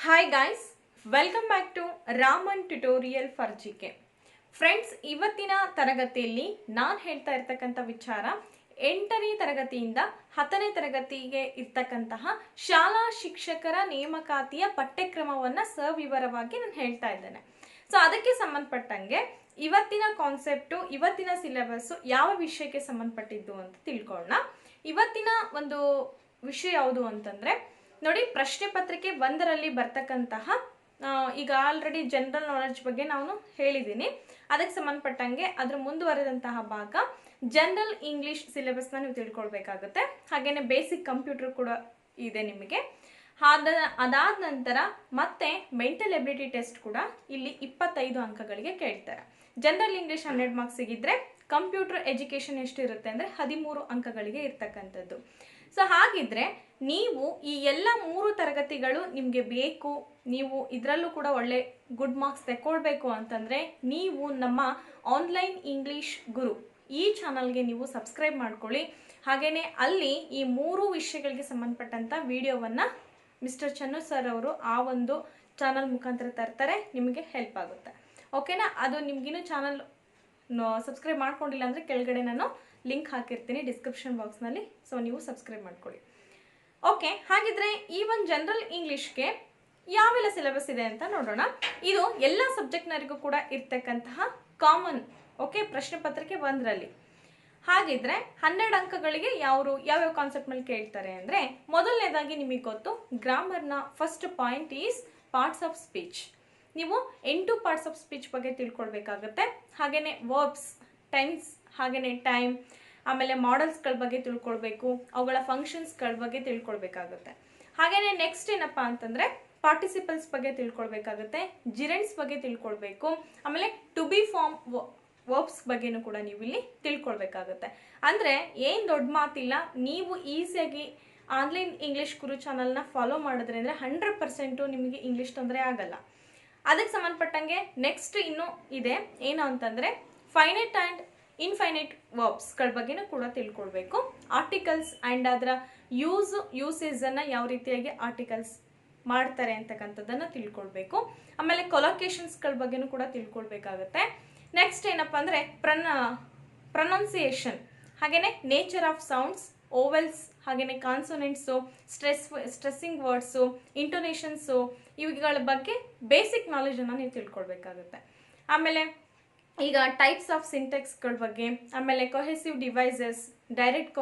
Hi guys, welcome back to Raman Tutorial for GK. Friends, ಇವತ್ತಿನ ತರಗತಿಯಲ್ಲಿ ನಾನು ಹೇಳ್ತಾ ಇರ್ತಕ್ಕಂಥ ವಿಚಾರ 8ನೇ ತರಗತಿಯಿಂದ 10ನೇ ತರಗತಿಗೆ ಇರ್ತಕ್ಕಂತಹ ಶಾಲಾ ಶಿಕ್ಷಕರ ನೇಮಕಾತಿಯ ಪಠ್ಯಕ್ರಮವನ್ನು ಸವಿವರವಾಗಿ ನಾನು ಹೇಳ್ತಾ ಇದ್ದೇನೆ. ಸೊ ಅದಕ್ಕೆ ಸಂಬಂಧಪಟ್ಟಂಗೆ ಇವತ್ತಿನ ಕಾನ್ಸೆಪ್ಟು, ಇವತ್ತಿನ ಸಿಲೆಬಸ್ಸು ಯಾವ ವಿಷಯಕ್ಕೆ ಸಂಬಂಧಪಟ್ಟಿದ್ದು ಅಂತ ತಿಳ್ಕೊಳ್ಳೋಣ. ಇವತ್ತಿನ ಒಂದು ವಿಷಯ ಯಾವುದು ಅಂತಂದರೆ ನೋಡಿ, ಪ್ರಶ್ನೆ ಪತ್ರಿಕೆ 1ರಲ್ಲಿ ಬರ್ತಕ್ಕಂತಹ ಈಗ ಆಲ್ರೆಡಿ ಜನರಲ್ ನಾಲೆಡ್ಜ್ ಬಗ್ಗೆ ನಾನು ಹೇಳಿದ್ದೀನಿ. ಅದಕ್ಕೆ ಸಂಬಂಧಪಟ್ಟಂಗೆ ಅದರ ಮುಂದುವರೆದಂತಹ ಭಾಗ ಜನರಲ್ ಇಂಗ್ಲೀಷ್ ಸಿಲೆಬಸ್ನ ನೀವು ತಿಳ್ಕೊಳ್ಬೇಕಾಗುತ್ತೆ. ಹಾಗೆಯೇ ಬೇಸಿಕ್ ಕಂಪ್ಯೂಟರ್ ಕೂಡ ಇದೆ ನಿಮಗೆ. ಅದಾದ ನಂತರ ಮತ್ತೆ ಮೆಂಟಲ್ ಎಬಿಲಿಟಿ ಟೆಸ್ಟ್ ಕೂಡ ಇಲ್ಲಿ 25 ಅಂಕಗಳಿಗೆ ಕೇಳ್ತಾರೆ. ಜನರಲ್ ಇಂಗ್ಲೀಷ್ 100 ಮಾರ್ಕ್ಸ್ ಸಿಗಿದ್ರೆ ಕಂಪ್ಯೂಟರ್ ಎಜುಕೇಷನ್ ಎಷ್ಟು ಇರುತ್ತೆ ಅಂದರೆ 13 ಅಂಕಗಳಿಗೆ ಇರ್ತಕ್ಕಂಥದ್ದು. ಸೊ ಹಾಗಿದ್ರೆ ನೀವು ಈ ಎಲ್ಲ 3 ತರಗತಿಗಳು ನಿಮಗೆ ಬೇಕು, ನೀವು ಇದರಲ್ಲೂ ಕೂಡ ಒಳ್ಳೆ ಗುಡ್ ಮಾರ್ಕ್ಸ್ ತಗೊಳ್ಬೇಕು ಅಂತಂದರೆ ನೀವು ನಮ್ಮ ಆನ್ಲೈನ್ ಇಂಗ್ಲೀಷ್ ಗುರು ಈ ಚಾನಲ್ಗೆ ನೀವು ಸಬ್ಸ್ಕ್ರೈಬ್ ಮಾಡ್ಕೊಳ್ಳಿ. ಹಾಗೆಯೇ ಅಲ್ಲಿ ಈ 3 ವಿಷಯಗಳಿಗೆ ಸಂಬಂಧಪಟ್ಟಂಥ ವಿಡಿಯೋವನ್ನು ಮಿಸ್ಟರ್ ಚನ್ನು ಸರ್ ಅವರು ಆ ಒಂದು ಚಾನಲ್ ಮುಖಾಂತರ ತರ್ತಾರೆ, ನಿಮಗೆ ಹೆಲ್ಪ್ ಆಗುತ್ತೆ. ಓಕೆನಾ? ಅದು ನಿಮಗಿನ್ನೂ ಚಾನಲ್ ಸಬ್ಸ್ಕ್ರೈಬ್ ಮಾಡ್ಕೊಂಡಿಲ್ಲ ಅಂದರೆ ಕೆಳಗಡೆ ನಾನು ಲಿಂಕ್ ಹಾಕಿರ್ತೀನಿ ಡಿಸ್ಕ್ರಿಪ್ಷನ್ ಬಾಕ್ಸ್ನಲ್ಲಿ. ಸೊ ನೀವು ಸಬ್ಸ್ಕ್ರೈಬ್ ಮಾಡ್ಕೊಳ್ಳಿ. ಓಕೆ, ಹಾಗಿದ್ರೆ ಈ ಒಂದು ಜನರಲ್ ಇಂಗ್ಲೀಷ್ಗೆ ಯಾವೆಲ್ಲ ಸಿಲೆಬಸ್ ಇದೆ ಅಂತ ನೋಡೋಣ. ಇದು ಎಲ್ಲ ಸಬ್ಜೆಕ್ಟ್ನರಿಗೂ ಕೂಡ ಇರ್ತಕ್ಕಂತಹ ಕಾಮನ್ ಓಕೆ ಪ್ರಶ್ನೆ ಪತ್ರಿಕೆ 1ರಲ್ಲಿ. ಹಾಗಿದ್ರೆ 12 ಅಂಕಗಳಿಗೆ ಯಾವ್ಯಾವ ಕಾನ್ಸೆಪ್ಟ್ ಮೇಲೆ ಕೇಳ್ತಾರೆ ಅಂದರೆ, ಮೊದಲನೇದಾಗಿ ನಿಮಗೆ ಗೊತ್ತು ಗ್ರಾಮರ್ನ first point is parts of speech. ನೀವು 8 ಪಾರ್ಟ್ಸ್ ಆಫ್ ಸ್ಪೀಚ್ ಬಗ್ಗೆ ತಿಳ್ಕೊಳ್ಬೇಕಾಗುತ್ತೆ. ಹಾಗೆಯೇ ವರ್ಬ್ಸ್, ಟೆನ್ಸ್, ಹಾಗೆಯೇ ಟೈಮ್, ಆಮೇಲೆ ಮಾಡೆಲ್ಸ್ಗಳ ಬಗ್ಗೆ ತಿಳ್ಕೊಳ್ಬೇಕು, ಅವುಗಳ ಫಂಕ್ಷನ್ಸ್ಗಳ ಬಗ್ಗೆ ತಿಳ್ಕೊಳ್ಬೇಕಾಗುತ್ತೆ. ಹಾಗೆಯೇ ನೆಕ್ಸ್ಟ್ ಏನಪ್ಪ ಅಂತಂದರೆ ಪಾರ್ಟಿಸಿಪಲ್ಸ್ ಬಗ್ಗೆ ತಿಳ್ಕೊಳ್ಬೇಕಾಗುತ್ತೆ, ಜಿರೆಂಡ್ಸ್ ಬಗ್ಗೆ ತಿಳ್ಕೊಳ್ಬೇಕು, ಆಮೇಲೆ ಟು ಬಿ ಫಾರ್ಮ್ ವರ್ಬ್ಸ್ ಬಗ್ಗೆನೂ ಕೂಡ ನೀವು ಇಲ್ಲಿ ತಿಳ್ಕೊಳ್ಬೇಕಾಗುತ್ತೆ. ಅಂದರೆ ಏನು ದೊಡ್ಡ ಮಾತಿಲ್ಲ, ನೀವು ಈಸಿಯಾಗಿ ಆನ್ಲೈನ್ ಇಂಗ್ಲೀಷ್ ಗುರು ಚಾನಲ್ನ ಫಾಲೋ ಮಾಡಿದ್ರೆ ಅಂದರೆ 100% ನಿಮಗೆ ಇಂಗ್ಲೀಷ್ ತೊಂದರೆ ಆಗಲ್ಲ. ಅದಕ್ಕೆ ಸಂಬಂಧಪಟ್ಟಂಗೆ ನೆಕ್ಸ್ಟ್ ಇನ್ನೂ ಇದೆ ಏನು ಅಂತಂದರೆ ಫೈನೈಟ್ ಆ್ಯಂಡ್ ಇನ್ಫೈನೈಟ್ ವರ್ಬ್ಸ್ಗಳ ಬಗ್ಗೆನೂ ಕೂಡ ತಿಳ್ಕೊಳ್ಬೇಕು. ಆರ್ಟಿಕಲ್ಸ್ ಆ್ಯಂಡ್ ಅದರ ಯೂಸೇಜನ್ನು ಯಾವ ರೀತಿಯಾಗಿ ಆರ್ಟಿಕಲ್ಸ್ ಮಾಡ್ತಾರೆ ಅಂತಕ್ಕಂಥದ್ದನ್ನು ತಿಳ್ಕೊಳ್ಬೇಕು. ಆಮೇಲೆ ಕೊಲೊಕೇಶನ್ಸ್ಗಳ ಬಗ್ಗೆನೂ ಕೂಡ ತಿಳ್ಕೊಳ್ಬೇಕಾಗುತ್ತೆ. ನೆಕ್ಸ್ಟ್ ಏನಪ್ಪ ಅಂದರೆ ಪ್ರೊನೌನ್ಸಿಯೇಷನ್, ಹಾಗೆಯೇ ನೇಚರ್ ಆಫ್ ಸೌಂಡ್ಸ್, ಓವೆಲ್ಸ್, ಹಾಗೆಯೇ ಕಾನ್ಸೋನೆಂಟ್ಸು, ಸ್ಟ್ರೆಸ್ಸಿಂಗ್ ವರ್ಡ್ಸು, ಇಂಟೋನೇಷನ್ಸು, ಇವುಗಳ ಬಗ್ಗೆ ಬೇಸಿಕ್ ನಾಲೆಜನ್ನು ನೀವು ತಿಳ್ಕೊಳ್ಬೇಕಾಗುತ್ತೆ. ಆಮೇಲೆ ಈಗ ಟೈಪ್ಸ್ ಆಫ್ ಸಿಂಟೆಕ್ಸ್ಗಳ ಬಗ್ಗೆ, ಆಮೇಲೆ ಕೊಹೆಸಿವ್ ಡಿವೈಸಸ್, ಡೈರೆಕ್ಟ್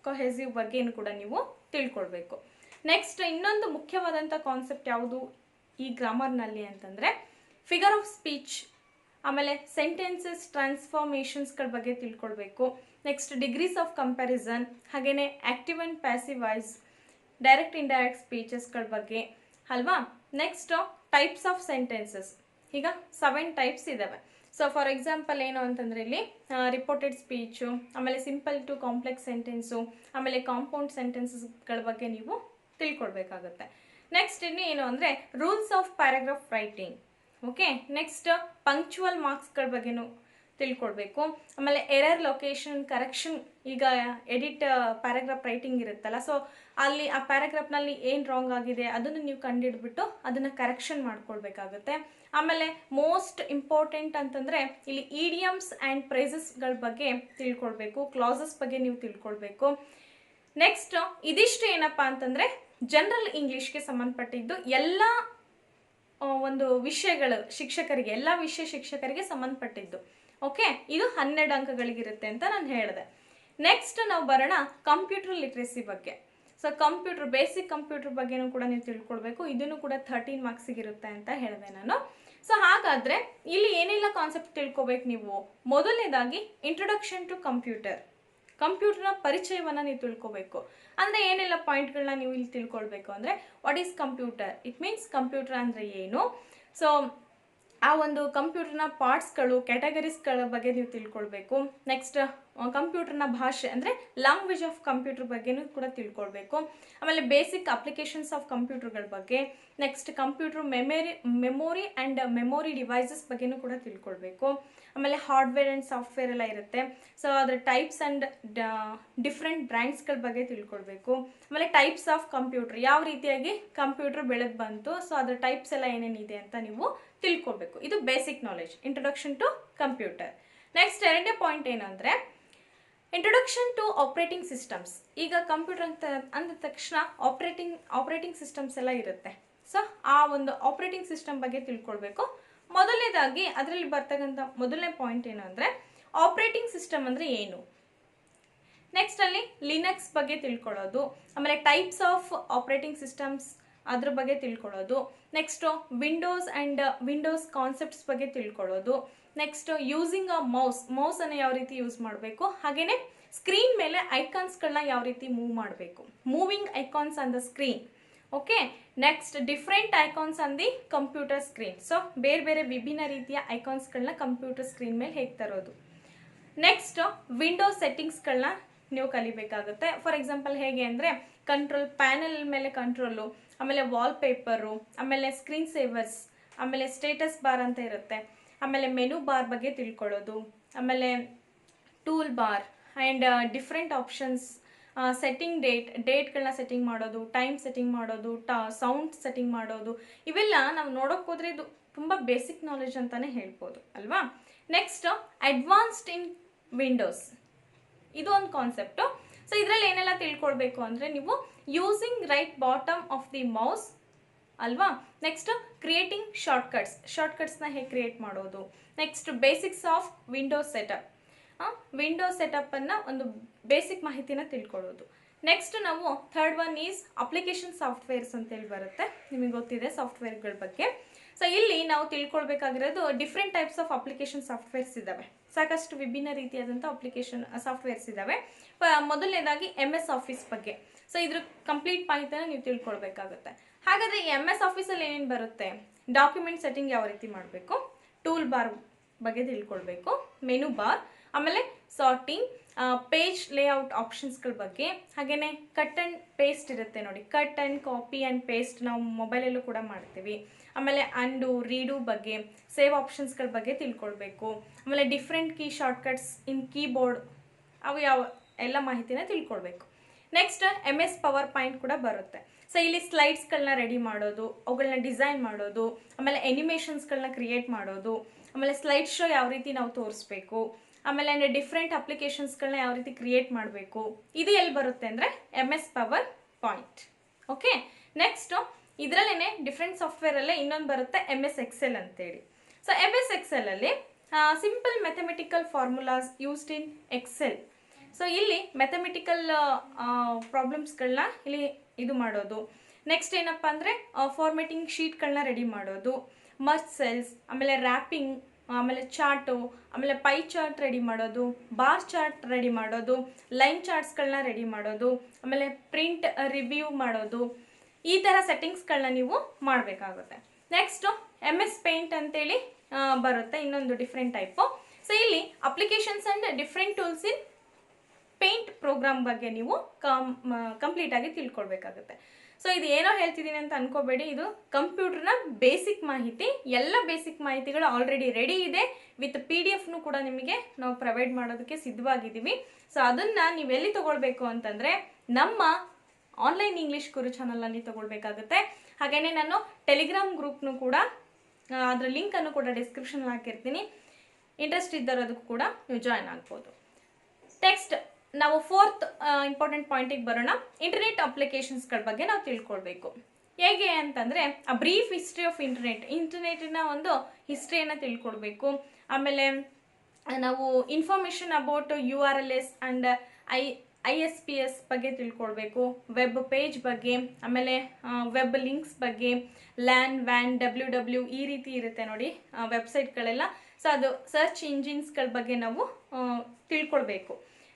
ಕೊಹೆಸಿವ್ ಬಗ್ಗೆನೂ ಕೂಡ ನೀವು ತಿಳ್ಕೊಳ್ಬೇಕು. ನೆಕ್ಸ್ಟ್ ಇನ್ನೊಂದು ಮುಖ್ಯವಾದಂಥ ಕಾನ್ಸೆಪ್ಟ್ ಯಾವುದು ಈ ಗ್ರಾಮರ್ನಲ್ಲಿ ಅಂತಂದರೆ ಫಿಗರ್ ಆಫ್ ಸ್ಪೀಚ್, ಆಮೇಲೆ ಸೆಂಟೆನ್ಸಸ್ ಟ್ರಾನ್ಸ್ಫಾರ್ಮೇಷನ್ಸ್ಗಳ ಬಗ್ಗೆ ತಿಳ್ಕೊಳ್ಬೇಕು. ನೆಕ್ಸ್ಟ್ ಡಿಗ್ರೀಸ್ ಆಫ್ ಕಂಪ್ಯಾರಿಸನ್, ಹಾಗೆಯೇ active and passive voice, direct indirect ಸ್ಪೀಚಸ್ಗಳ ಬಗ್ಗೆ ಅಲ್ವಾ. ನೆಕ್ಸ್ಟ್ ಟೈಪ್ಸ್ ಆಫ್ ಸೆಂಟೆನ್ಸಸ್, ಈಗ 7 ಟೈಪ್ಸ್ ಇದ್ದಾವೆ. ಸೊ ಫಾರ್ ಎಕ್ಸಾಂಪಲ್ ಏನು ಅಂತಂದರೆ ಇಲ್ಲಿ ರಿಪೋರ್ಟೆಡ್ ಸ್ಪೀಚು, ಆಮೇಲೆ ಸಿಂಪಲ್ ಟು ಕಾಂಪ್ಲೆಕ್ಸ್ ಸೆಂಟೆನ್ಸು, ಆಮೇಲೆ ಕಾಂಪೌಂಡ್ ಸೆಂಟೆನ್ಸಸ್ಗಳ ಬಗ್ಗೆ ನೀವು ತಿಳ್ಕೊಳ್ಬೇಕಾಗುತ್ತೆ. ನೆಕ್ಸ್ಟ್ ಇನ್ನು ಏನು ಅಂದರೆ rules of paragraph writing. Okay, next punctual ಮಾರ್ಕ್ಸ್ಗಳ ಬಗ್ಗೆನೂ ತಿಳ್ಕೊಳ್ಬೇಕು. ಆಮೇಲೆ ಎರರ್ ಲೊಕೇಶನ್ ಕರೆಕ್ಷನ್, ಈಗ ಎಡಿಟ್ ಪ್ಯಾರಾಗ್ರಾಫ್ ರೈಟಿಂಗ್ ಇರುತ್ತಲ್ಲ, ಸೊ ಅಲ್ಲಿ ಆ ಪ್ಯಾರಾಗ್ರಾಫ್ನಲ್ಲಿ ಏನು ರಾಂಗ್ ಆಗಿದೆ ಅದನ್ನು ನೀವು ಕಂಡುಹಿಡ್ಬಿಟ್ಟು ಅದನ್ನು ಕರೆಕ್ಷನ್ ಮಾಡ್ಕೊಳ್ಬೇಕಾಗುತ್ತೆ. ಆಮೇಲೆ ಮೋಸ್ಟ್ ಇಂಪಾರ್ಟೆಂಟ್ ಅಂತಂದರೆ ಇಲ್ಲಿ ಇಡಿಯಮ್ಸ್ ಆ್ಯಂಡ್ ಫ್ರೇಸಸ್ಗಳ ಬಗ್ಗೆ ತಿಳ್ಕೊಳ್ಬೇಕು, ಕ್ಲಾಸಸ್ ಬಗ್ಗೆ ನೀವು ತಿಳ್ಕೊಳ್ಬೇಕು. ನೆಕ್ಸ್ಟ್ ಇದಿಷ್ಟು ಏನಪ್ಪ ಅಂತಂದರೆ ಜನರಲ್ ಇಂಗ್ಲೀಷ್ಗೆ ಸಂಬಂಧಪಟ್ಟಿದ್ದು ಎಲ್ಲ ಒಂದು ವಿಷಯಗಳು ಶಿಕ್ಷಕರಿಗೆ, ಎಲ್ಲ ವಿಷಯ ಶಿಕ್ಷಕರಿಗೆ ಸಂಬಂಧಪಟ್ಟಿದ್ದು. ಓಕೆ, ಇದು 12 ಅಂಕಗಳಿಗಿರುತ್ತೆ ಅಂತ ನಾನು ಹೇಳಿದೆ. ನೆಕ್ಸ್ಟ್ ನಾವು ಬರೋಣ ಕಂಪ್ಯೂಟರ್ ಲಿಟ್ರಸಿ ಬಗ್ಗೆ. ಸೊ ಕಂಪ್ಯೂಟರ್, ಬೇಸಿಕ್ ಕಂಪ್ಯೂಟರ್ ಬಗ್ಗೆನೂ ಕೂಡ ನೀವು ತಿಳ್ಕೊಳ್ಬೇಕು. ಇದನ್ನು ಕೂಡ 13 ಮಾರ್ಕ್ಸಿಗಿರುತ್ತೆ ಅಂತ ಹೇಳಿದೆ ನಾನು. ಸೊ ಹಾಗಾದರೆ ಇಲ್ಲಿ ಏನೆಲ್ಲ ಕಾನ್ಸೆಪ್ಟ್ ತಿಳ್ಕೊಬೇಕು ನೀವು? ಮೊದಲನೇದಾಗಿ ಇಂಟ್ರೊಡಕ್ಷನ್ ಟು ಕಂಪ್ಯೂಟರ್, ಕಂಪ್ಯೂಟರ್ನ ಪರಿಚಯವನ್ನು ನೀವು ತಿಳ್ಕೊಬೇಕು. ಅಂದರೆ ಏನೆಲ್ಲ ಪಾಯಿಂಟ್ಗಳನ್ನ ನೀವು ಇಲ್ಲಿ ತಿಳ್ಕೊಳ್ಬೇಕು ಅಂದರೆ what is computer, it means computer ಅಂದರೆ ಏನು, ಸೊ ಆ ಒಂದು ಕಂಪ್ಯೂಟರ್ನ ಪಾರ್ಟ್ಸ್ಗಳು, ಕ್ಯಾಟಗರೀಸ್ಗಳ ಬಗ್ಗೆ ನೀವು ತಿಳ್ಕೊಳ್ಬೇಕು. ನೆಕ್ಸ್ಟ್ ಕಂಪ್ಯೂಟರ್ನ ಭಾಷೆ ಅಂದರೆ ಲ್ಯಾಂಗ್ವೇಜ್ ಆಫ್ ಕಂಪ್ಯೂಟರ್ ಬಗ್ಗೆನೂ ಕೂಡ ತಿಳ್ಕೊಳ್ಬೇಕು. ಆಮೇಲೆ ಬೇಸಿಕ್ ಅಪ್ಲಿಕೇಶನ್ಸ್ ಆಫ್ ಕಂಪ್ಯೂಟರ್ಗಳ ಬಗ್ಗೆ, next computer memory and memory devices ಬಗ್ಗೆನೂ ಕೂಡ ತಿಳ್ಕೊಳ್ಬೇಕು. ಆಮೇಲೆ ಹಾರ್ಡ್ವೇರ್ ಆ್ಯಂಡ್ ಸಾಫ್ಟ್ವೇರ್ ಎಲ್ಲ ಇರುತ್ತೆ. ಸೊ ಅದರ ಟೈಪ್ಸ್ ಆ್ಯಂಡ್ ಡಿಫ್ರೆಂಟ್ ಬ್ರ್ಯಾಂಡ್ಸ್ಗಳ ಬಗ್ಗೆ ತಿಳ್ಕೊಳ್ಬೇಕು. ಆಮೇಲೆ ಟೈಪ್ಸ್ ಆಫ್ ಕಂಪ್ಯೂಟರ್, ಯಾವ ರೀತಿಯಾಗಿ ಕಂಪ್ಯೂಟರ್ ಬೆಳೆದು ಬಂತು, ಸೊ ಅದರ ಟೈಪ್ಸ್ ಎಲ್ಲ ಏನೇನಿದೆ ಅಂತ ನೀವು ತಿಳ್ಕೊಳ್ಬೇಕು. ಇದು basic knowledge, introduction to computer. Next ಎರಡನೇ ಪಾಯಿಂಟ್ ಏನಂದರೆ ಇಂಟ್ರೊಡಕ್ಷನ್ ಟು ಆಪ್ರೇಟಿಂಗ್ ಸಿಸ್ಟಮ್ಸ್. ಈಗ ಕಂಪ್ಯೂಟರ್ ಅಂತ ಅಂದ ತಕ್ಷಣ ಆಪ್ರೇಟಿಂಗ್ ಸಿಸ್ಟಮ್ಸ್ ಎಲ್ಲ ಇರುತ್ತೆ. ಸೊ ಆ ಒಂದು ಆಪ್ರೇಟಿಂಗ್ ಸಿಸ್ಟಮ್ ಬಗ್ಗೆ ತಿಳ್ಕೊಳ್ಬೇಕು. ಮೊದಲನೇದಾಗಿ ಅದರಲ್ಲಿ ಬರ್ತಕ್ಕಂಥ ಮೊದಲನೇ ಪಾಯಿಂಟ್ ಏನು ಅಂದರೆ ಆಪ್ರೇಟಿಂಗ್ ಸಿಸ್ಟಮ್ ಅಂದರೆ ಏನು. ನೆಕ್ಸ್ಟ್ ಅಲ್ಲಿ ಲಿನಕ್ಸ್ ಬಗ್ಗೆ ತಿಳ್ಕೊಳ್ಳೋದು, ಆಮೇಲೆ ಟೈಪ್ಸ್ ಆಫ್ ಆಪ್ರೇಟಿಂಗ್ ಸಿಸ್ಟಮ್ಸ್ ಅದ್ರ ಬಗ್ಗೆ ತಿಳ್ಕೊಳ್ಳೋದು, ನೆಕ್ಸ್ಟು ವಿಂಡೋಸ್ ಕಾನ್ಸೆಪ್ಟ್ಸ್ ಬಗ್ಗೆ ತಿಳ್ಕೊಳ್ಳೋದು, ನೆಕ್ಸ್ಟ್ ಯೂಸಿಂಗ್ ಅ ಮೌಸನ್ನು ಯಾವ ರೀತಿ ಯೂಸ್ ಮಾಡಬೇಕು, ಹಾಗೆಯೇ ಸ್ಕ್ರೀನ್ ಮೇಲೆ ಐಕಾನ್ಸ್ಗಳನ್ನ ಯಾವ ರೀತಿ ಮೂವ್ ಮಾಡಬೇಕು, moving icons on the screen. Okay, next different icons on the computer screen. So ಬೇರೆ ಬೇರೆ ವಿಭಿನ್ನ ರೀತಿಯ ಐಕಾನ್ಸ್ಗಳನ್ನ ಕಂಪ್ಯೂಟರ್ ಸ್ಕ್ರೀನ್ ಮೇಲೆ ಹೇಗೆ ತರೋದು. ನೆಕ್ಸ್ಟ್ ವಿಂಡೋಸ್ ಸೆಟ್ಟಿಂಗ್ಸ್ಗಳನ್ನ ನೀವು ಕಲಿಬೇಕಾಗುತ್ತೆ. ಫಾರ್ ಎಕ್ಸಾಂಪಲ್ ಹೇಗೆ ಅಂದರೆ ಕಂಟ್ರೋಲ್ ಪ್ಯಾನೆಲ್ ಮೇಲೆ ಕಂಟ್ರೋಲು, ಆಮೇಲೆ ವಾಲ್ಪೇಪರು, ಆಮೇಲೆ ಸ್ಕ್ರೀನ್ ಸೇವರ್ಸ್, ಆಮೇಲೆ ಸ್ಟೇಟಸ್ ಬಾರ್ ಅಂತ ಇರುತ್ತೆ, ಆಮೇಲೆ ಮೆನು ಬಾರ್ ಬಗ್ಗೆ ತಿಳ್ಕೊಳ್ಳೋದು, ಆಮೇಲೆ tool bar and different options, setting ಡೇಟ್ಗಳನ್ನ ಸೆಟ್ಟಿಂಗ್ ಮಾಡೋದು, ಟೈಮ್ ಸೆಟ್ಟಿಂಗ್ ಮಾಡೋದು, ಸೌಂಡ್ ಸೆಟ್ಟಿಂಗ್ ಮಾಡೋದು, ಇವೆಲ್ಲ ನಾವು ನೋಡೋಕೆ ಹೋದರೆ ಇದು ತುಂಬ ಬೇಸಿಕ್ ನಾಲೆಜ್ ಅಂತಲೇ ಹೇಳ್ಬೋದು ಅಲ್ವಾ. ನೆಕ್ಸ್ಟ್ ಅಡ್ವಾನ್ಸ್ಡ್ ಇನ್ ವಿಂಡೋಸ್, ಇದು ಒಂದು ಕಾನ್ಸೆಪ್ಟು. ಸೊ ಇದರಲ್ಲಿ ಏನೆಲ್ಲ ತಿಳ್ಕೊಳ್ಬೇಕು ಅಂದರೆ ನೀವು using right bottom of the mouse ಅಲ್ವಾ. ನೆಕ್ಸ್ಟ್ ಕ್ರಿಯೇಟಿಂಗ್ ಶಾರ್ಟ್ಕಟ್ಸ್ನ ಹೇಗೆ ಕ್ರಿಯೇಟ್ ಮಾಡೋದು. Next basics of Windows setup, Windows ಸೆಟಪ್ಪನ್ನು ಒಂದು ಬೇಸಿಕ್ ಮಾಹಿತಿನ ತಿಳ್ಕೊಳ್ಳೋದು. ನೆಕ್ಸ್ಟ್ ನಾವು third one is application softwares ಅಂತೇಳಿ ಬರುತ್ತೆ, ನಿಮಗೆ ಗೊತ್ತಿದೆ ಸಾಫ್ಟ್ವೇರ್ಗಳ ಬಗ್ಗೆ. ಸೊ ಇಲ್ಲಿ ನಾವು ತಿಳ್ಕೊಳ್ಬೇಕಾಗಿರೋದು different types of application softwares ಇದ್ದಾವೆ, ಸಾಕಷ್ಟು ವಿಭಿನ್ನ ರೀತಿಯಾದಂಥ ಅಪ್ಲಿಕೇಶನ್ ಸಾಫ್ಟ್ವೇರ್ಸ್ ಇದ್ದಾವೆ. ಮೊದಲನೇದಾಗಿ MS ಆಫೀಸ್ ಬಗ್ಗೆ. ಸೊ ಇದ್ರ ಕಂಪ್ಲೀಟ್ ಮಾಹಿತಿನ ನೀವು ತಿಳ್ಕೊಳ್ಬೇಕಾಗುತ್ತೆ. ಹಾಗಾದರೆ ಈ MS ಆಫೀಸಲ್ಲಿ ಏನೇನು ಬರುತ್ತೆ, ಡಾಕ್ಯುಮೆಂಟ್ ಸೆಟ್ಟಿಂಗ್ ಯಾವ ರೀತಿ ಮಾಡಬೇಕು, ಟೂಲ್ ಬಾರ್ ಬಗ್ಗೆ ತಿಳ್ಕೊಳ್ಬೇಕು, ಮೆನು ಬಾರ್, ಆಮೇಲೆ ಸಾರ್ಟಿಂಗ್, ಪೇಜ್ ಲೇಔಟ್ ಆಪ್ಷನ್ಸ್ಗಳ ಬಗ್ಗೆ, ಹಾಗೆಯೇ ಕಟ್ ಆ್ಯಂಡ್ ಪೇಸ್ಟ್ ಇರುತ್ತೆ ನೋಡಿ, cut and copy and paste ನಾವು ಮೊಬೈಲಲ್ಲೂ ಕೂಡ ಮಾಡ್ತೀವಿ. ಆಮೇಲೆ ಅಂಡು ರೀಡು ಬಗ್ಗೆ, ಸೇವ್ ಆಪ್ಷನ್ಸ್ಗಳ ಬಗ್ಗೆ ತಿಳ್ಕೊಳ್ಬೇಕು. ಆಮೇಲೆ ಡಿಫ್ರೆಂಟ್ ಕೀ ಶಾರ್ಟ್ಕಟ್ಸ್ ಇನ್ ಕೀಬೋರ್ಡ್, ಅವು ಯಾವ ಎಲ್ಲ ಮಾಹಿತಿನ ತಿಳ್ಕೊಳ್ಬೇಕು. ನೆಕ್ಸ್ಟ್ MS ಪವರ್ ಪಾಯಿಂಟ್ ಕೂಡ ಬರುತ್ತೆ. ಸೊ ಇಲ್ಲಿ ಸ್ಲೈಡ್ಸ್ಗಳನ್ನ ರೆಡಿ ಮಾಡೋದು, ಅವುಗಳನ್ನ ಡಿಸೈನ್ ಮಾಡೋದು, ಆಮೇಲೆ ಎನಿಮೇಷನ್ಸ್ಗಳನ್ನ ಕ್ರಿಯೇಟ್ ಮಾಡೋದು, ಆಮೇಲೆ ಸ್ಲೈಡ್ ಶೋ ಯಾವ ರೀತಿ ನಾವು ತೋರಿಸ್ಬೇಕು, ಆಮೇಲೆ ಡಿಫ್ರೆಂಟ್ ಅಪ್ಲಿಕೇಶನ್ಸ್ಗಳನ್ನ ಯಾವ ರೀತಿ ಕ್ರಿಯೇಟ್ ಮಾಡಬೇಕು, ಇದು ಎಲ್ಲಿ ಬರುತ್ತೆ ಅಂದರೆ MS PowerPoint. Okay, next ಇದರಲ್ಲೇ ಡಿಫ್ರೆಂಟ್ ಸಾಫ್ಟ್ವೇರಲ್ಲೇ ಇನ್ನೊಂದು ಬರುತ್ತೆ MS ಎಕ್ಸೆಲ್ ಅಂತೇಳಿ. ಸೊ MS ಎಕ್ಸೆಲಲ್ಲಿ simple mathematical formulas used in Excel. So ಇಲ್ಲಿ ಮ್ಯಾಥಮೆಟಿಕಲ್ ಪ್ರಾಬ್ಲಮ್ಸ್ಗಳನ್ನ ಇಲ್ಲಿ ಇದು ಮಾಡೋದು. ನೆಕ್ಸ್ಟ್ ಏನಪ್ಪ ಅಂದರೆ ಫಾರ್ಮೆಟಿಂಗ್ ಶೀಟ್ಗಳನ್ನ ರೆಡಿ ಮಾಡೋದು, ಮರ್ಜ್ ಸೆಲ್ಸ್, ಆಮೇಲೆ ರ್ಯಾಪಿಂಗ್, ಆಮೇಲೆ ಚಾರ್ಟು, ಆಮೇಲೆ ಪೈ ಚಾರ್ಟ್ ರೆಡಿ ಮಾಡೋದು, ಬಾರ್ ಚಾರ್ಟ್ ರೆಡಿ ಮಾಡೋದು, ಲೈನ್ ಚಾರ್ಟ್ಸ್ಗಳನ್ನ ರೆಡಿ ಮಾಡೋದು, ಆಮೇಲೆ ಪ್ರಿಂಟ್ ರಿವ್ಯೂ ಮಾಡೋದು, ಈ ಥರ ಸೆಟ್ಟಿಂಗ್ಸ್ಗಳನ್ನ ನೀವು ಮಾಡಬೇಕಾಗುತ್ತೆ. ನೆಕ್ಸ್ಟು MS ಪೇಂಟ್ ಅಂತೇಳಿ ಬರುತ್ತೆ, ಇನ್ನೊಂದು ಡಿಫ್ರೆಂಟ್ ಟೈಪು. ಸೊ ಇಲ್ಲಿ applications and different tools in paint program ಬಗ್ಗೆ ನೀವು ಕಂಪ್ಲೀಟಾಗಿ ತಿಳ್ಕೊಳ್ಬೇಕಾಗುತ್ತೆ. ಸೊ ಇದು ಏನೋ ಹೇಳ್ತಿದ್ದೀನಿ ಅಂತ ಅನ್ಕೋಬೇಡಿ, ಇದು ಕಂಪ್ಯೂಟರ್ನ ಬೇಸಿಕ್ ಮಾಹಿತಿ. ಎಲ್ಲ ಬೇಸಿಕ್ ಮಾಹಿತಿಗಳು ಆಲ್ರೆಡಿ ರೆಡಿ ಇದೆ, ವಿತ್ PDF ಕೂಡ ನಿಮಗೆ ನಾವು ಪ್ರೊವೈಡ್ ಮಾಡೋದಕ್ಕೆ ಸಿದ್ಧವಾಗಿದ್ದೀವಿ. ಸೊ ಅದನ್ನು ನೀವೆಲ್ಲಿ ತೊಗೊಳ್ಬೇಕು ಅಂತಂದರೆ ನಮ್ಮ ಆನ್ಲೈನ್ ಇಂಗ್ಲೀಷ್ ಗುರು ಚಾನಲಲ್ಲಿ ತೊಗೊಳ್ಬೇಕಾಗುತ್ತೆ. ಹಾಗೆಯೇ ನಾನು ಟೆಲಿಗ್ರಾಮ್ ಗ್ರೂಪ್ನು ಕೂಡ ಅದರ ಲಿಂಕನ್ನು ಕೂಡ ಡಿಸ್ಕ್ರಿಪ್ಷನಲ್ಲಿ ಹಾಕಿರ್ತೀನಿ, ಇಂಟ್ರೆಸ್ಟ್ ಇದ್ದರೋದಕ್ಕೂ ಕೂಡ ನೀವು ಜಾಯ್ನ್ ಆಗ್ಬೋದು. ನೆಕ್ಸ್ಟ್ ನಾವು ಫೋರ್ತ್ ಇಂಪಾರ್ಟೆಂಟ್ ಪಾಯಿಂಟಿಗೆ ಬರೋಣ. ಇಂಟರ್ನೆಟ್ ಅಪ್ಲಿಕೇಶನ್ಸ್ಗಳ ಬಗ್ಗೆ ನಾವು ತಿಳ್ಕೊಳ್ಬೇಕು. ಹೇಗೆ ಅಂತಂದರೆ ಬ್ರೀಫ್ ಹಿಸ್ಟ್ರಿ ಆಫ್ ಇಂಟರ್ನೆಟಿನ ಒಂದು ಹಿಸ್ಟ್ರಿಯನ್ನು ತಿಳ್ಕೊಳ್ಬೇಕು. ಆಮೇಲೆ ನಾವು information about URLs and ISPs ಬಗ್ಗೆ ತಿಳ್ಕೊಳ್ಬೇಕು, ವೆಬ್ ಪೇಜ್ ಬಗ್ಗೆ, ಆಮೇಲೆ ವೆಬ್ ಲಿಂಕ್ಸ್ ಬಗ್ಗೆ, LAN, WAN, WW ಈ ರೀತಿ ಇರುತ್ತೆ ನೋಡಿ ವೆಬ್ಸೈಟ್ಗಳೆಲ್ಲ. ಸೊ ಅದು ಸರ್ಚ್ ಇಂಜಿನ್ಸ್ಗಳ ಬಗ್ಗೆ ನಾವು ತಿಳ್ಕೊಳ್ಬೇಕು.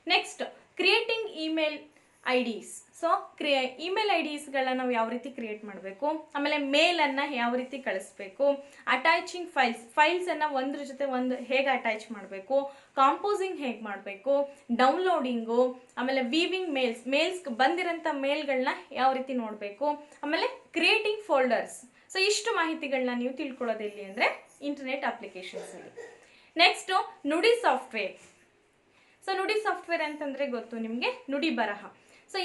Next creating email IDs. ಸೊ ಇಮೇಲ್ IDsಗಳನ್ನ ನಾವು ಯಾವ ರೀತಿ ಕ್ರಿಯೇಟ್ ಮಾಡಬೇಕು, ಆಮೇಲೆ ಮೇಲನ್ನು ಯಾವ ರೀತಿ ಕಳಿಸ್ಬೇಕು, ಅಟ್ಯಾಚಿಂಗ್ ಫೈಲ್ಸನ್ನು ಒಂದ್ರ ಜೊತೆ ಒಂದು ಹೇಗೆ ಅಟ್ಯಾಚ್ ಮಾಡಬೇಕು, ಕಾಂಪೋಸಿಂಗ್ ಹೇಗೆ ಮಾಡಬೇಕು, ಡೌನ್ಲೋಡಿಂಗು, ಆಮೇಲೆ ವೀವಿಂಗ್ ಮೇಲ್ಸ್ ಬಂದಿರೋಂಥ ಮೇಲ್ಗಳನ್ನ ಯಾವ ರೀತಿ ನೋಡಬೇಕು, ಆಮೇಲೆ ಕ್ರಿಯೇಟಿಂಗ್ ಫೋಲ್ಡರ್ಸ್. ಸೊ ಇಷ್ಟು ಮಾಹಿತಿಗಳನ್ನ ನೀವು ತಿಳ್ಕೊಳ್ಳೋದು ಎಲ್ಲಿ ಅಂದರೆ ಇಂಟರ್ನೆಟ್ ಅಪ್ಲಿಕೇಶನ್ಸಲ್ಲಿ. ನೆಕ್ಸ್ಟು ನುಡಿ ಸಾಫ್ಟ್ವೇರ್. ಸೊ ನುಡಿ ಸಾಫ್ಟ್ವೇರ್ ಅಂತಂದರೆ ಗೊತ್ತು ನಿಮಗೆ, ನುಡಿ ಬರಹ. ಸೊ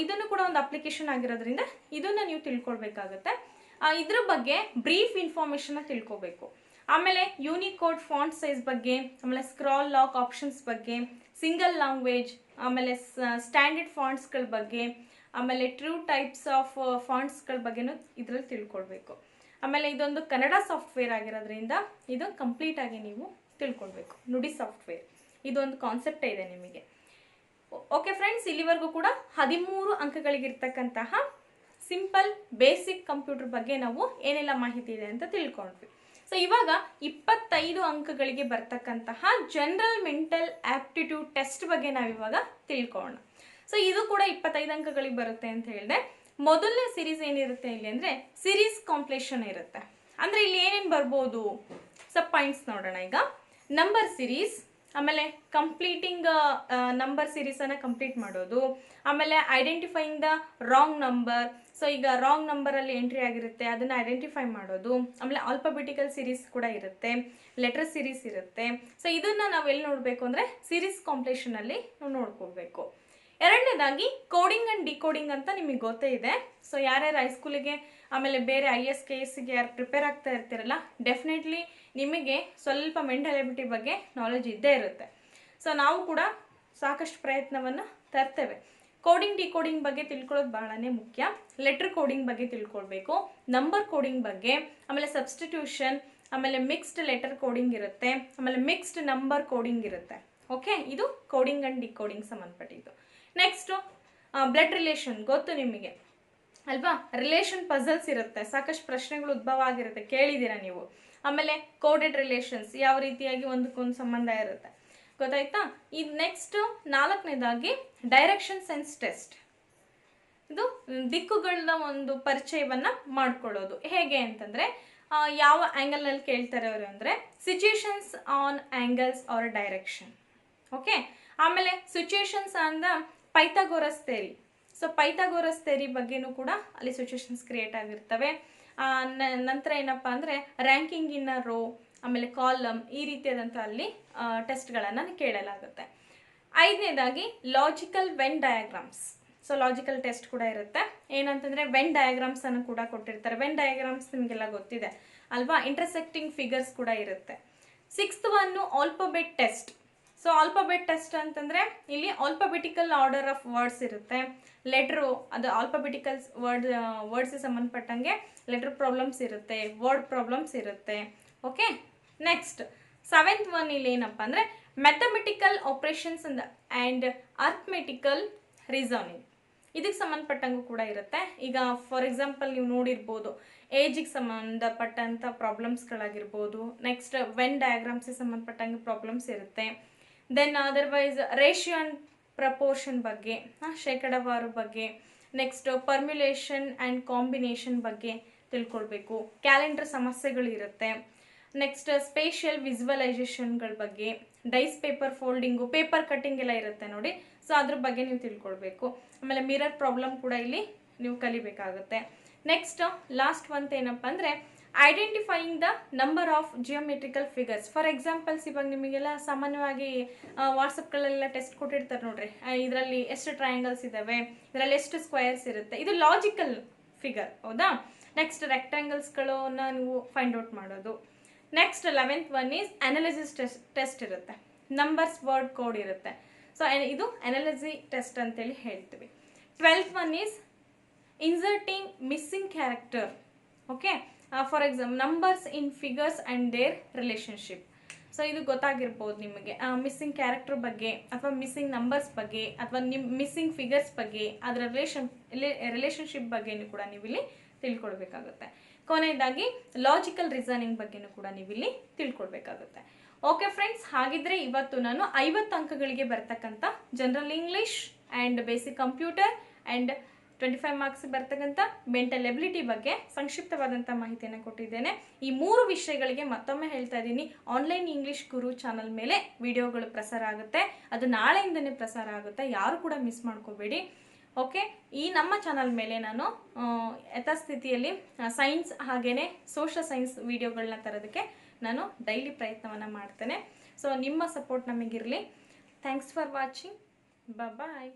ಇದನ್ನು ಕೂಡ ಒಂದು ಅಪ್ಲಿಕೇಶನ್ ಆಗಿರೋದ್ರಿಂದ ಇದನ್ನು ನೀವು ತಿಳ್ಕೊಳ್ಬೇಕಾಗತ್ತೆ. ಇದ್ರ ಬಗ್ಗೆ ಬ್ರೀಫ್ ಇನ್ಫಾರ್ಮೇಷನ್ನ ತಿಳ್ಕೊಬೇಕು. ಆಮೇಲೆ ಯೂನಿಕೋಡ್ ಫಾಂಟ್ ಸೈಜ್ ಬಗ್ಗೆ, ಆಮೇಲೆ ಸ್ಕ್ರಾಲ್ ಲಾಕ್ ಆಪ್ಷನ್ಸ್ ಬಗ್ಗೆ, ಸಿಂಗಲ್ ಲ್ಯಾಂಗ್ವೇಜ್, ಆಮೇಲೆ ಸ್ಟ್ಯಾಂಡರ್ಡ್ ಫಾಂಟ್ಸ್ಗಳ ಬಗ್ಗೆ, ಆಮೇಲೆ ಟ್ರೂ ಟೈಪ್ಸ್ ಆಫ್ ಫಾಂಟ್ಸ್ಗಳ ಬಗ್ಗೆನೂ ಇದರಲ್ಲಿ ತಿಳ್ಕೊಳ್ಬೇಕು. ಆಮೇಲೆ ಇದೊಂದು ಕನ್ನಡ ಸಾಫ್ಟ್ವೇರ್ ಆಗಿರೋದ್ರಿಂದ ಇದು ಕಂಪ್ಲೀಟಾಗಿ ನೀವು ತಿಳ್ಕೊಳ್ಬೇಕು. ನುಡಿ ಸಾಫ್ಟ್ವೇರ್ ಇದೊಂದು ಕಾನ್ಸೆಪ್ಟೇ ಇದೆ ನಿಮಗೆ. ಓಕೆ ಫ್ರೆಂಡ್ಸ್, ಇಲ್ಲಿವರೆಗೂ ಕೂಡ 13 ಅಂಕಗಳಿಗಿರ್ತಕ್ಕಂತಹ ಸಿಂಪಲ್ ಬೇಸಿಕ್ ಕಂಪ್ಯೂಟರ್ ಬಗ್ಗೆ ನಾವು ಏನೆಲ್ಲ ಮಾಹಿತಿ ಇದೆ ಅಂತ ತಿಳ್ಕೊಂಡ್ವಿ. ಸೊ ಇವಾಗ 25 ಅಂಕಗಳಿಗೆ ಬರ್ತಕ್ಕಂತಹ ಜನರಲ್ ಮೆಂಟಲ್ ಆಪ್ಟಿಟ್ಯೂಡ್ ಟೆಸ್ಟ್ ಬಗ್ಗೆ ನಾವಿವಾಗ ತಿಳ್ಕೊಳ್ಳೋಣ. ಸೊ ಇದು ಕೂಡ 25 ಅಂಕಗಳಿಗೆ ಬರುತ್ತೆ ಅಂತ ಹೇಳಿದೆ. ಮೊದಲನೇ ಸಿರೀಸ್ ಏನಿರುತ್ತೆ ಇಲ್ಲಿ ಅಂದರೆ ಸಿರೀಸ್ ಕಾಂಪ್ಲೇಷನ್ ಇರುತ್ತೆ. ಅಂದರೆ ಇಲ್ಲಿ ಏನೇನು ಬರ್ಬೋದು ಸಬ್ ಪಾಯಿಂಟ್ಸ್ ನೋಡೋಣ. ಈಗ ನಂಬರ್ ಸಿರೀಸ್, ಆಮೇಲೆ ಕಂಪ್ಲೀಟಿಂಗ್ ನಂಬರ್ ಸೀರೀಸನ್ನು ಕಂಪ್ಲೀಟ್ ಮಾಡೋದು, ಆಮೇಲೆ identifying the wrong number. So ಈಗ ರಾಂಗ್ ನಂಬರಲ್ಲಿ ಎಂಟ್ರಿ ಆಗಿರುತ್ತೆ ಅದನ್ನು ಐಡೆಂಟಿಫೈ ಮಾಡೋದು, ಆಮೇಲೆ ಆಲ್ಫಾಬೆಟಿಕಲ್ ಸೀರೀಸ್ ಕೂಡ ಇರುತ್ತೆ, ಲೆಟರ್ ಸೀರೀಸ್ ಇರುತ್ತೆ. ಸೊ ಇದನ್ನು ನಾವು ಎಲ್ಲಿ ನೋಡಬೇಕು ಅಂದರೆ ಸೀರೀಸ್ ಕಾಂಪ್ಲೇಷನಲ್ಲಿ ನಾವು ನೋಡ್ಕೋಬೇಕು. ಎರಡನೇದಾಗಿ ಕೋಡಿಂಗ್ ಆ್ಯಂಡ್ ಡಿಕೋಡಿಂಗ್ ಅಂತ ನಿಮಗೆ ಗೊತ್ತೇ ಇದೆ. ಸೊ ಯಾರ್ಯಾರು ಹೈಸ್ಕೂಲಿಗೆ ಆಮೇಲೆ ಬೇರೆ IAS KSಗೆ ಯಾರು ಪ್ರಿಪೇರ್ ಆಗ್ತಾ ಇರ್ತೀರಲ್ಲ, ಡೆಫಿನೆಟ್ಲಿ ನಿಮಗೆ ಸ್ವಲ್ಪ ಮೆಂಟಲ್ ಎಬಿಲಿಟಿ ಬಗ್ಗೆ ನಾಲೆಜ್ ಇದ್ದೇ ಇರುತ್ತೆ. ಸೊ ನಾವು ಕೂಡ ಸಾಕಷ್ಟು ಪ್ರಯತ್ನವನ್ನು ತರ್ತೇವೆ. ಕೋಡಿಂಗ್ ಡಿಕೋಡಿಂಗ್ ಬಗ್ಗೆ ತಿಳ್ಕೊಳ್ಳೋದು ಬಹಳನೇ ಮುಖ್ಯ. ಲೆಟರ್ ಕೋಡಿಂಗ್ ಬಗ್ಗೆ ತಿಳ್ಕೊಳ್ಬೇಕು, ನಂಬರ್ ಕೋಡಿಂಗ್ ಬಗ್ಗೆ, ಆಮೇಲೆ ಸಬ್ಸ್ಟಿಟ್ಯೂಷನ್, ಆಮೇಲೆ ಮಿಕ್ಸ್ಡ್ ಲೆಟರ್ ಕೋಡಿಂಗ್ ಇರುತ್ತೆ, ಆಮೇಲೆ ಮಿಕ್ಸ್ಡ್ ನಂಬರ್ ಕೋಡಿಂಗ್ ಇರುತ್ತೆ. ಓಕೆ, ಇದು ಕೋಡಿಂಗ್ ಆ್ಯಂಡ್ ಡಿಕೋಡಿಂಗ್ ಸಂಬಂಧಪಟ್ಟಿದ್ದು. ನೆಕ್ಸ್ಟು ಬ್ಲಡ್ ರಿಲೇಷನ್ ಗೊತ್ತು ನಿಮಗೆ ಅಲ್ವಾ. ರಿಲೇಷನ್ ಪಝಲ್ಸ್ ಇರುತ್ತೆ, ಸಾಕಷ್ಟು ಪ್ರಶ್ನೆಗಳು ಉದ್ಭವ ಆಗಿರುತ್ತೆ, ಕೇಳಿದ್ದೀರಾ ನೀವು. ಆಮೇಲೆ ಕೋಡೆಡ್ ರಿಲೇಷನ್ಸ್, ಯಾವ ರೀತಿಯಾಗಿ ಒಂದಕ್ಕೊಂದು ಸಂಬಂಧ ಇರುತ್ತೆ, ಗೊತ್ತಾಯ್ತಾ. ಇದು ನೆಕ್ಸ್ಟು 4ನೇದಾಗಿ ಡೈರೆಕ್ಷನ್ ಸೆನ್ಸ್ ಟೆಸ್ಟ್. ಇದು ದಿಕ್ಕುಗಳ ಒಂದು ಪರಿಚಯವನ್ನು ಮಾಡ್ಕೊಳ್ಳೋದು. ಹೇಗೆ ಅಂತಂದರೆ ಯಾವ ಆ್ಯಂಗಲ್ನಲ್ಲಿ ಕೇಳ್ತಾರೆ ಅವರು ಅಂದರೆ situations on angles or direction. Okay, ಆಮೇಲೆ ಸಿಚುಯೇಷನ್ಸ್ ಅಂದ Pythagoras theory. So Pythagoras theory ಬಗ್ಗೆನೂ ಕೂಡ ಅಲ್ಲಿ ಸಿಚುಯೇಷನ್ಸ್ ಕ್ರಿಯೇಟ್ ಆಗಿರ್ತವೆ. ನಂತರ ಏನಪ್ಪ ಅಂದರೆ ರ್ಯಾಂಕಿಂಗ್ ಇನ್ ಅ ರೋ, ಆಮೇಲೆ ಕಾಲಮ್, ಈ ರೀತಿಯಾದಂಥ ಅಲ್ಲಿ ಟೆಸ್ಟ್ಗಳನ್ನು ಕೇಳಲಾಗುತ್ತೆ. 5ನೇದಾಗಿ logical Venn diagrams. So logical test ಕೂಡ ಇರುತ್ತೆ. ಏನಂತಂದರೆ ವೆನ್ ಡಯಾಗ್ರಾಮ್ಸನ್ನು ಕೂಡ ಕೊಟ್ಟಿರ್ತಾರೆ. ವೆನ್ ಡಯಾಗ್ರಾಮ್ಸ್ ನಿಮಗೆಲ್ಲ ಗೊತ್ತಿದೆ ಅಲ್ವಾ. ಇಂಟರ್ಸೆಕ್ಟಿಂಗ್ ಫಿಗರ್ಸ್ ಕೂಡ ಇರುತ್ತೆ. 6th one alphabet test. So alphabet test ಅಂತಂದರೆ ಇಲ್ಲಿ ಆಲ್ಫಾಬೆಟಿಕಲ್ ಆರ್ಡರ್ ಆಫ್ ವರ್ಡ್ಸ್ ಇರುತ್ತೆ. ಲೆಟ್ರು ಅದು ಆಲ್ಫಾಬೆಟಿಕಲ್ ವರ್ಡ್ಸಿಗೆ ಸಂಬಂಧಪಟ್ಟಂಗೆ ಲೆಟರ್ ಪ್ರಾಬ್ಲಮ್ಸ್ ಇರುತ್ತೆ, ವರ್ಡ್ ಪ್ರಾಬ್ಲಮ್ಸ್ ಇರುತ್ತೆ. ಓಕೆ, ನೆಕ್ಸ್ಟ್ 7th ಒನ್ ಇಲ್ಲಿ ಏನಪ್ಪ ಅಂದರೆ mathematical operations and arithmetical reasoning. ಇದಕ್ಕೆ ಸಂಬಂಧಪಟ್ಟಂಗೂ ಕೂಡ ಇರುತ್ತೆ. ಈಗ ಫಾರ್ ಎಕ್ಸಾಂಪಲ್ ನೀವು ನೋಡಿರ್ಬೋದು ಏಜಿಗೆ ಸಂಬಂಧಪಟ್ಟಂಥ ಪ್ರಾಬ್ಲಮ್ಸ್ಗಳಾಗಿರ್ಬೋದು. ನೆಕ್ಸ್ಟ್ ವೆನ್ ಡಯಾಗ್ರಾಮ್ಸಿಗೆ ಸಂಬಂಧಪಟ್ಟಂಗೆ ಪ್ರಾಬ್ಲಮ್ಸ್ ಇರುತ್ತೆ. Then otherwise ratio and proportion ಬಗ್ಗೆ, ಶೇಕಡಾವಾರು ಬಗ್ಗೆ. ನೆಕ್ಸ್ಟ್ ಪರ್ಮ್ಯುಲೇಷನ್ ಆ್ಯಂಡ್ ಕಾಂಬಿನೇಷನ್ ಬಗ್ಗೆ ತಿಳ್ಕೊಳ್ಬೇಕು. ಕ್ಯಾಲೆಂಡರ್ ಸಮಸ್ಯೆಗಳಿರುತ್ತೆ. ನೆಕ್ಸ್ಟ್ ಸ್ಪೇಷಿಯಲ್ ವಿಜುವಲೈಸೇಷನ್ಗಳ ಬಗ್ಗೆ, dice paper folding, paper cutting ಎಲ್ಲ ಇರುತ್ತೆ ನೋಡಿ. ಸೊ ಅದ್ರ ಬಗ್ಗೆ ನೀವು ತಿಳ್ಕೊಳ್ಬೇಕು. ಆಮೇಲೆ ಮಿರರ್ ಪ್ರಾಬ್ಲಮ್ ಕೂಡ ಇಲ್ಲಿ ನೀವು ಕಲಿಬೇಕಾಗುತ್ತೆ. ನೆಕ್ಸ್ಟ್ ಲಾಸ್ಟ್ ಒಂತ್ ಏನಪ್ಪ ಅಂದರೆ identifying the number of geometrical figures. For examples ಇವಾಗ ನಿಮಗೆಲ್ಲ ಸಾಮಾನ್ಯವಾಗಿ ವಾಟ್ಸಪ್ಗಳೆಲ್ಲ ಟೆಸ್ಟ್ ಕೊಟ್ಟಿರ್ತಾರೆ ನೋಡ್ರಿ. ಇದರಲ್ಲಿ ಎಷ್ಟು ಟ್ರಯಾಂಗಲ್ಸ್ ಇದ್ದಾವೆ, ಇದರಲ್ಲಿ ಎಷ್ಟು ಸ್ಕ್ವೇರ್ಸ್ ಇರುತ್ತೆ, ಇದು ಲಾಜಿಕಲ್ ಫಿಗರ್, ಹೌದಾ. ನೆಕ್ಸ್ಟ್ ರೆಕ್ಟ್ಯಾಂಗಲ್ಸ್ಗಳನ್ನ ನೀವು ಫೈಂಡ್ ಔಟ್ ಮಾಡೋದು. Next 11th one is analysis test ಇರುತ್ತೆ. ನಂಬರ್ಸ್ ವರ್ಡ್ ಕೋಡ್ ಇರುತ್ತೆ. ಸೊ ಇದು ಅನಾಲಿಸಿ ಟೆಸ್ಟ್ ಅಂತೇಳಿ ಹೇಳ್ತೀವಿ. 12th one is inserting missing character. Okay, for example numbers in figures and their relationship. So ಇದು ಗೊತ್ತಾಗಿರ್ಬೋದು ನಿಮಗೆ. ಮಿಸ್ಸಿಂಗ್ ಕ್ಯಾರೆಕ್ಟರ್ ಬಗ್ಗೆ ಅಥವಾ ಮಿಸ್ಸಿಂಗ್ ನಂಬರ್ಸ್ ಬಗ್ಗೆ ಅಥವಾ ಮಿಸ್ಸಿಂಗ್ ಫಿಗರ್ಸ್ ಬಗ್ಗೆ, ಅದರ ರಿಲೇಷನ್ಶಿಪ್ ಬಗ್ಗೆನೂ ಕೂಡ ನೀವಿಲ್ಲಿ ತಿಳ್ಕೊಳ್ಬೇಕಾಗುತ್ತೆ. ಕೊನೆಯದಾಗಿ ಲಾಜಿಕಲ್ ರೀಸನಿಂಗ್ ಬಗ್ಗೆನೂ ಕೂಡ ನೀವಿಲ್ಲಿ ತಿಳ್ಕೊಳ್ಬೇಕಾಗುತ್ತೆ. ಓಕೆ ಫ್ರೆಂಡ್ಸ್, ಹಾಗಿದ್ರೆ ಇವತ್ತು ನಾನು 50 ಅಂಕಗಳಿಗೆ ಬರ್ತಕ್ಕಂಥ general English, and basic computer and 25 marks ಬರ್ತಕ್ಕಂಥ ಮೆಂಟಲ್ ಎಬಿಲಿಟಿ ಬಗ್ಗೆ ಸಂಕ್ಷಿಪ್ತವಾದಂಥ ಮಾಹಿತಿಯನ್ನು ಕೊಟ್ಟಿದ್ದೇನೆ. ಈ 3 ವಿಷಯಗಳಿಗೆ ಮತ್ತೊಮ್ಮೆ ಹೇಳ್ತಾ ಇದ್ದೀನಿ, ಆನ್ಲೈನ್ ಇಂಗ್ಲೀಷ್ ಗುರು ಚಾನಲ್ ಮೇಲೆ ವಿಡಿಯೋಗಳು ಪ್ರಸಾರ ಆಗುತ್ತೆ. ಅದು ನಾಳೆಯಿಂದನೇ ಪ್ರಸಾರ ಆಗುತ್ತೆ, ಯಾರು ಕೂಡ ಮಿಸ್ ಮಾಡ್ಕೋಬೇಡಿ. ಓಕೆ, ಈ ನಮ್ಮ ಚಾನಲ್ ಮೇಲೆ ನಾನು ಯಥಾಸ್ಥಿತಿಯಲ್ಲಿ ಸೈನ್ಸ್ ಹಾಗೆಯೇ ಸೋಷಲ್ ಸೈನ್ಸ್ ವಿಡಿಯೋಗಳನ್ನ ತರೋದಕ್ಕೆ ನಾನು ಡೈಲಿ ಪ್ರಯತ್ನವನ್ನು ಮಾಡ್ತೇನೆ. ಸೊ ನಿಮ್ಮ ಸಪೋರ್ಟ್ ನಮಗಿರಲಿ. Thanks for watching. ಬಾಯ್.